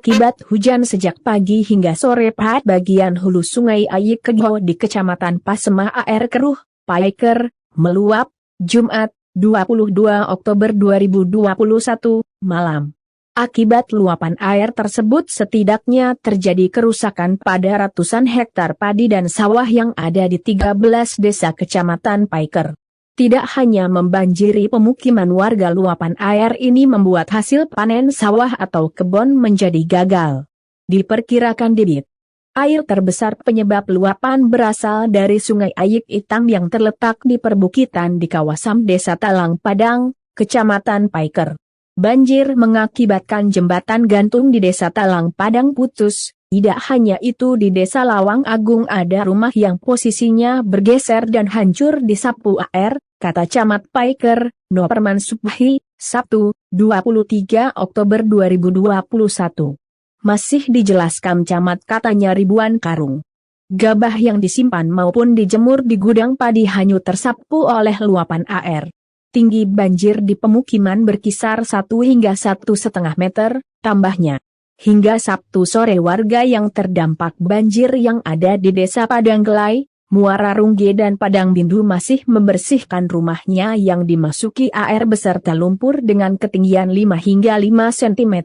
Akibat hujan sejak pagi hingga sore pada bagian hulu Sungai Ayik Kejo di Kecamatan Pasema Air Keruh, Paiker, meluap, Jumat, 22 Oktober 2021, malam. Akibat luapan air tersebut setidaknya terjadi kerusakan pada ratusan hektar padi dan sawah yang ada di 13 desa Kecamatan Paiker. Tidak hanya membanjiri pemukiman warga, luapan air ini membuat hasil panen sawah atau kebun menjadi gagal. Diperkirakan debit air terbesar penyebab luapan berasal dari Sungai Ayik Hitam yang terletak di perbukitan di kawasan Desa Talang Padang, Kecamatan Paiker. Banjir mengakibatkan jembatan gantung di Desa Talang Padang putus. Tidak hanya itu, di Desa Lawang Agung ada rumah yang posisinya bergeser dan hancur disapu air, kata Camat Paiker, Noperman Subhi, Sabtu, 23 Oktober 2021. Masih dijelaskan Camat, katanya ribuan karung gabah yang disimpan maupun dijemur di gudang padi hanyut tersapu oleh luapan air. Tinggi banjir di pemukiman berkisar 1 hingga 1,5 meter, tambahnya. Hingga Sabtu sore warga yang terdampak banjir yang ada di Desa Padanggelai, Muara Rungge dan Padang Bindu masih membersihkan rumahnya yang dimasuki air beserta lumpur dengan ketinggian 5 hingga 5 cm.